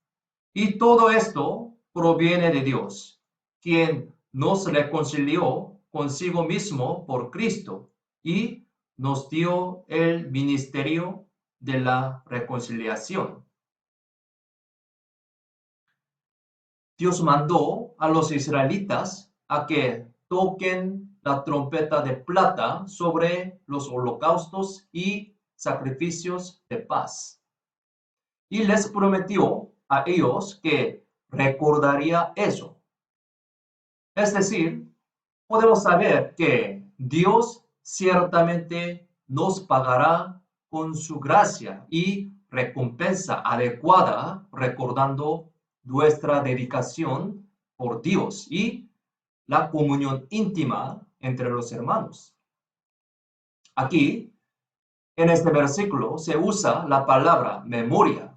Y todo esto proviene de Dios, quien nos reconcilió consigo mismo por Cristo y nos dio el ministerio de la reconciliación. Dios mandó a los israelitas a que toquen la trompeta de plata sobre los holocaustos y sacrificios de paz. Y les prometió a ellos que recordaría eso. Es decir, podemos saber que Dios ciertamente nos pagará con su gracia y recompensa adecuada, recordando nuestra dedicación por Dios y la comunión íntima entre los hermanos. Aquí, en este versículo, se usa la palabra memoria.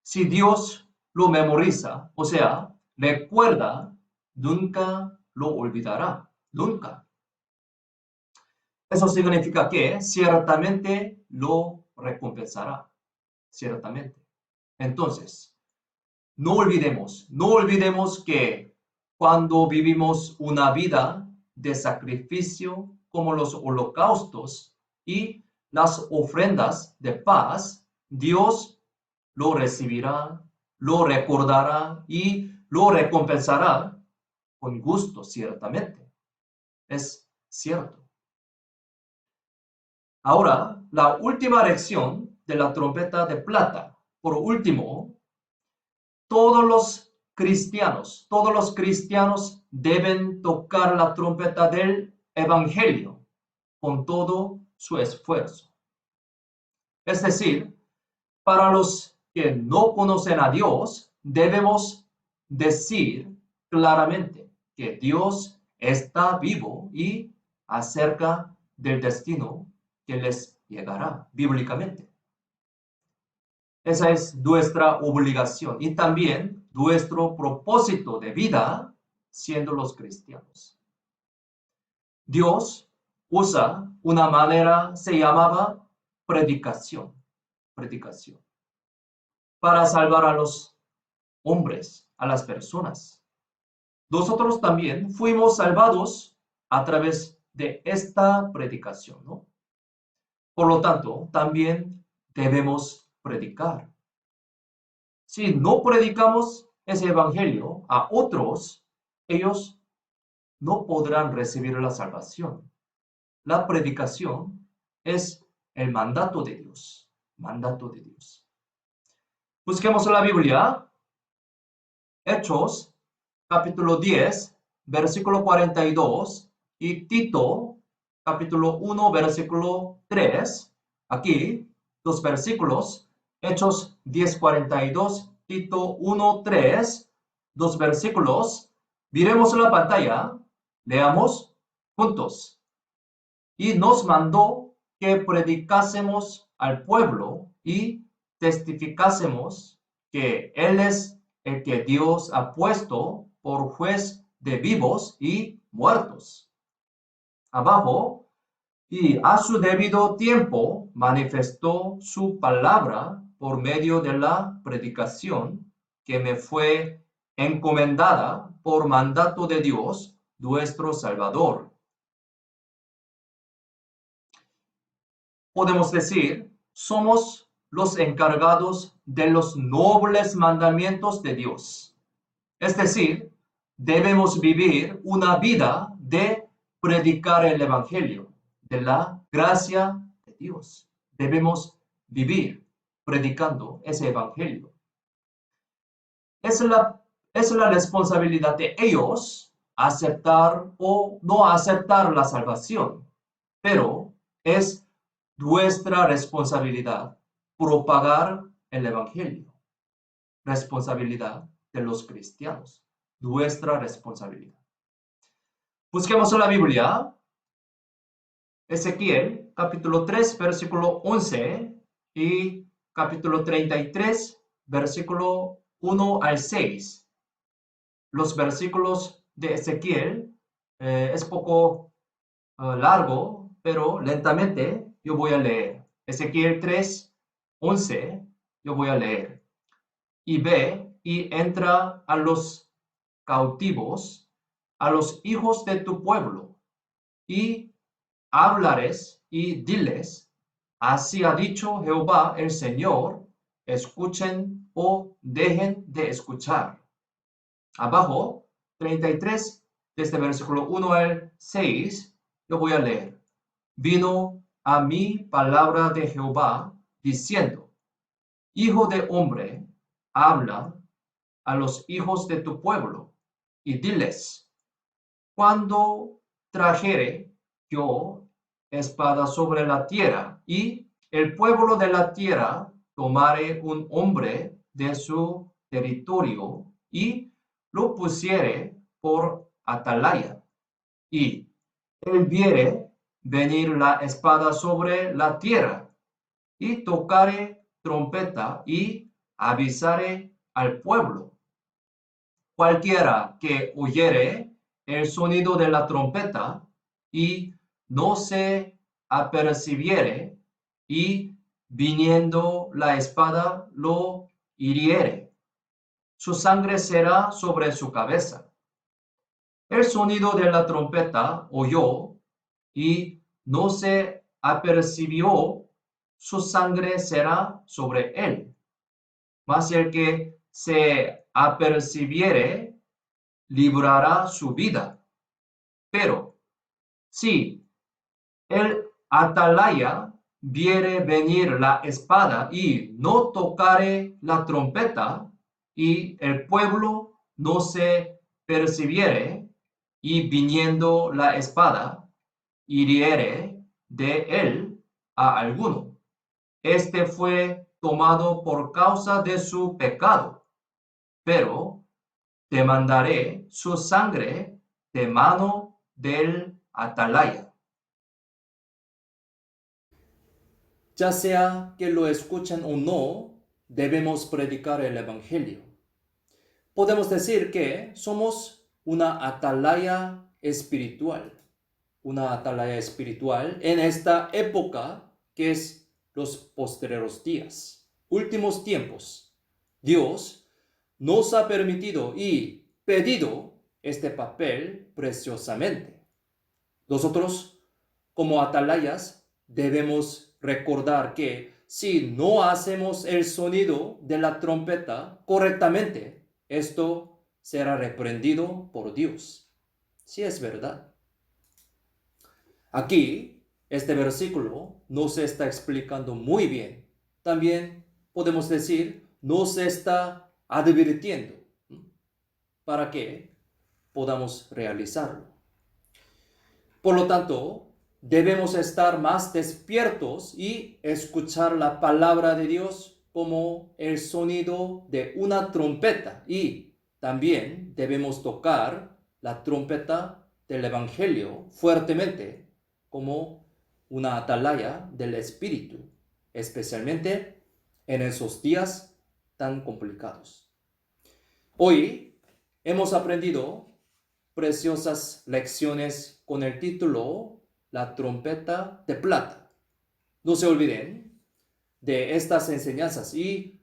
Si Dios lo memoriza, o sea, recuerda, nunca lo olvidará, nunca. Eso significa que ciertamente lo recompensará, ciertamente. Entonces, no olvidemos que cuando vivimos una vida de sacrificio como los holocaustos y las ofrendas de paz, Dios lo recibirá, lo recordará y lo recompensará con gusto, ciertamente. Es cierto. Ahora, la última lección de la trompeta de plata. Por último, todos los cristianos deben tocar la trompeta del Evangelio con todo su esfuerzo. Es decir, para los que no conocen a Dios, debemos decir claramente que Dios está vivo y acerca del destino que les llegará bíblicamente. Esa es nuestra obligación y también nuestro propósito de vida siendo los cristianos. Dios usa una manera, se llamaba predicación, para salvar a los hombres, a las personas. Nosotros también fuimos salvados a través de esta predicación, ¿no? Por lo tanto, también debemos predicar. Si no predicamos ese evangelio a otros, ellos no podrán recibir la salvación. La predicación es el mandato de Dios. Mandato de Dios. Busquemos la Biblia. Hechos, capítulo 10, versículo 42. Y Tito, capítulo 1, versículo 3. Aquí, dos versículos. Hechos 10, 42. Tito 1, 3. Dos versículos. Miremos la pantalla. Leamos juntos. Y nos mandó que predicásemos al pueblo y testificásemos que Él es el que Dios ha puesto por juez de vivos y muertos. Abajo, y a su debido tiempo manifestó su palabra por medio de la predicación que me fue encomendada por mandato de Dios, nuestro Salvador. Podemos decir, somos los encargados de los nobles mandamientos de Dios. Es decir, debemos vivir una vida de predicar el Evangelio, de la gracia de Dios. Debemos vivir predicando ese Evangelio. Es la responsabilidad de ellos aceptar o no aceptar la salvación, pero es nuestra responsabilidad propagar el Evangelio. Responsabilidad de los cristianos. Nuestra responsabilidad. Busquemos la Biblia. Ezequiel, capítulo 3, versículo 11 y capítulo 33, versículo 1 al 6. Los versículos de Ezequiel es poco largo, pero lentamente yo voy a leer. Ezequiel 3, 11, yo voy a leer. Y ve y entra a los cautivos, a los hijos de tu pueblo, y háblales y diles, así ha dicho Jehová el Señor, escuchen o dejen de escuchar. Abajo, 33, desde versículo 1 al 6, yo voy a leer. Vino a mí palabra de Jehová diciendo, Hijo de hombre, habla a los hijos de tu pueblo y diles, cuando trajere yo espada sobre la tierra y el pueblo de la tierra tomare un hombre de su territorio y lo pusiere por atalaya y él viere venir la espada sobre la tierra y tocare trompeta y avisare al pueblo. Cualquiera que oyere el sonido de la trompeta y no se apercibiere y viniendo la espada lo hiriere, su sangre será sobre su cabeza. El sonido de la trompeta oyó y no se apercibió, su sangre será sobre él. Mas el que se apercibiere librará su vida. Pero si el atalaya viere venir la espada y no tocare la trompeta, y el pueblo no se percibiere, y viniendo la espada, hiriere de él a alguno, este fue tomado por causa de su pecado, pero demandaré su sangre de mano del atalaya. Ya sea que lo escuchen o no, debemos predicar el Evangelio. Podemos decir que somos una atalaya espiritual en esta época que es los postreros días, últimos tiempos. Dios nos ha permitido y pedido este papel preciosamente. Nosotros, como atalayas, debemos recordar que si no hacemos el sonido de la trompeta correctamente, esto será reprendido por Dios. Sí, es verdad. Aquí, este versículo nos está explicando muy bien. También podemos decir, nos está advirtiendo para que podamos realizarlo. Por lo tanto, debemos estar más despiertos y escuchar la palabra de Dios como el sonido de una trompeta. Y también debemos tocar la trompeta del Evangelio fuertemente como una atalaya del Espíritu, especialmente en esos días tan complicados. Hoy hemos aprendido preciosas lecciones con el título La trompeta de plata. No se olviden de estas enseñanzas y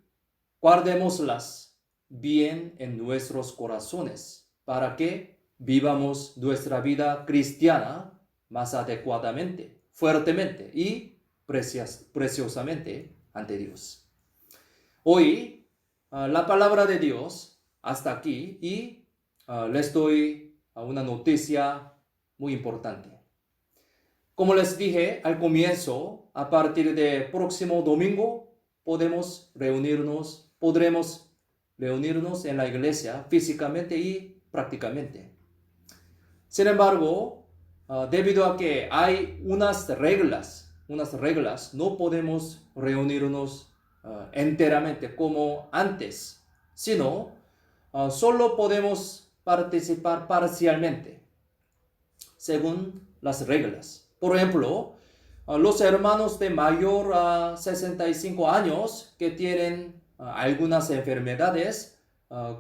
guardémoslas bien en nuestros corazones para que vivamos nuestra vida cristiana más adecuadamente, fuertemente y preciosamente ante Dios. Hoy la palabra de Dios hasta aquí y les doy una noticia muy importante. Como les dije al comienzo, a partir de próximo domingo podremos reunirnos en la iglesia físicamente y prácticamente. Sin embargo, debido a que hay unas reglas, no podemos reunirnos enteramente como antes, sino solo podemos participar parcialmente, según las reglas. Por ejemplo, los hermanos de mayor a 65 años que tienen algunas enfermedades,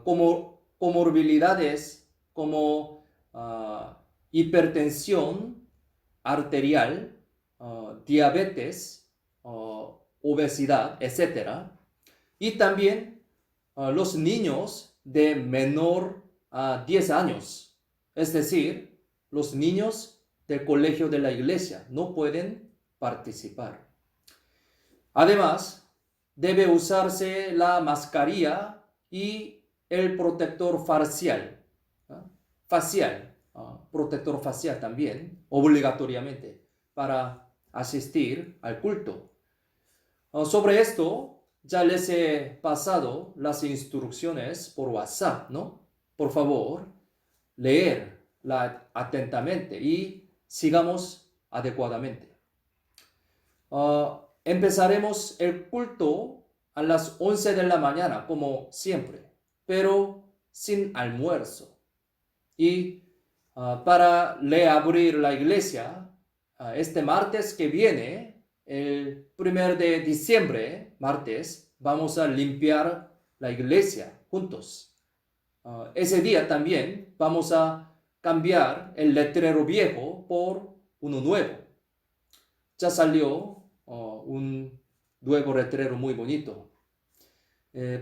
como comorbilidades, como hipertensión arterial, diabetes, obesidad, etc. Y también los niños de menor a 10 años, es decir, los niños del colegio de la iglesia no pueden participar. Además, debe usarse la mascarilla y el protector facial, protector facial también, obligatoriamente, para asistir al culto. Sobre esto, ya les he pasado las instrucciones por WhatsApp, ¿no? Por favor, leerla atentamente y sigamos adecuadamente. Empezaremos el culto a las 11 de la mañana, como siempre, pero sin almuerzo. Y para reabrir la iglesia, este martes que viene, el 1 de diciembre, martes, vamos a limpiar la iglesia juntos. Ese día también vamos a cambiar el letrero viejo por uno nuevo. Ya salió un nuevo letrero muy bonito.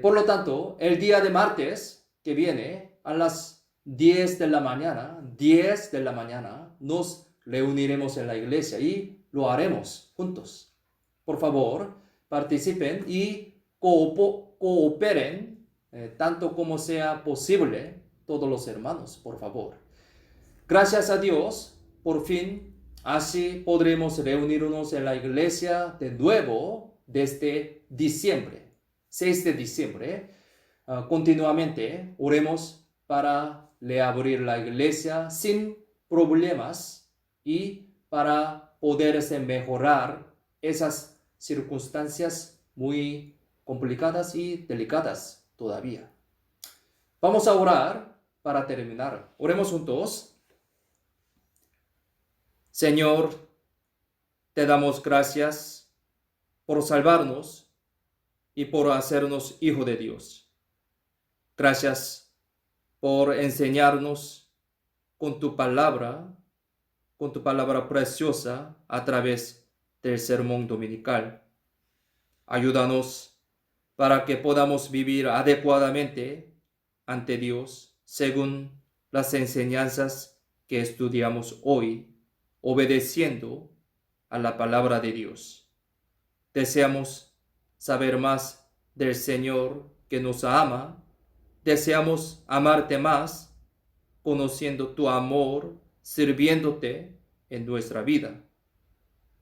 Por lo tanto, el día de martes que viene a las 10 de la mañana, nos reuniremos en la iglesia y lo haremos juntos. Por favor, participen y cooperen tanto como sea posible todos los hermanos, por favor. Gracias a Dios, por fin, así podremos reunirnos en la iglesia de nuevo desde diciembre, 6 de diciembre. Continuamente oremos para reabrir la iglesia sin problemas y para poderse mejorar esas circunstancias muy complicadas y delicadas todavía. Vamos a orar para terminar. Oremos juntos. Señor, te damos gracias por salvarnos y por hacernos hijo de Dios. Gracias por enseñarnos con tu palabra preciosa a través del sermón dominical. Ayúdanos para que podamos vivir adecuadamente ante Dios según las enseñanzas que estudiamos hoy, obedeciendo a la palabra de Dios. Deseamos saber más del Señor que nos ama. Deseamos amarte más, conociendo tu amor, sirviéndote en nuestra vida.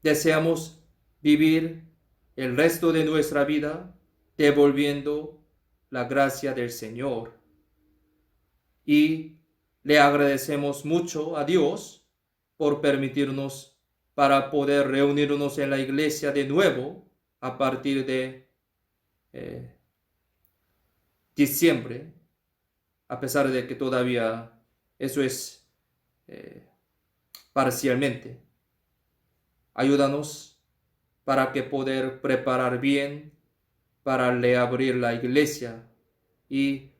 Deseamos vivir el resto de nuestra vida devolviendo la gracia del Señor. Y le agradecemos mucho a Dios por permitirnos para poder reunirnos en la iglesia de nuevo a partir de diciembre, a pesar de que todavía eso es parcialmente. Ayúdanos para que poder preparar bien para reabrir la iglesia, y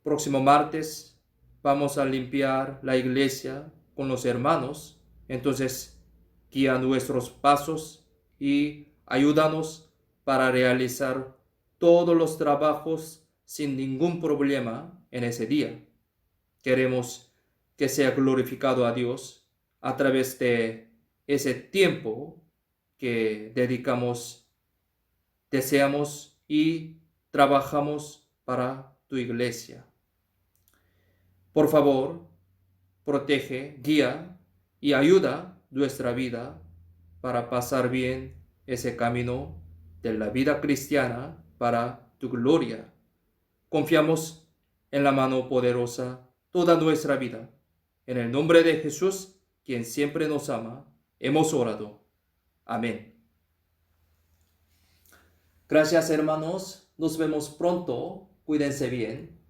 próximo martes vamos a limpiar la iglesia con los hermanos. Entonces guía nuestros pasos y ayúdanos para realizar todos los trabajos sin ningún problema en ese día. Queremos que sea glorificado a Dios a través de ese tiempo que dedicamos, deseamos y trabajamos para tu iglesia. Por favor, protege, guía y ayuda nuestra vida para pasar bien ese camino de la vida cristiana para tu gloria. Confiamos en la mano poderosa toda nuestra vida. En el nombre de Jesús, quien siempre nos ama, hemos orado. Amén. Gracias, hermanos. Nos vemos pronto. Cuídense bien.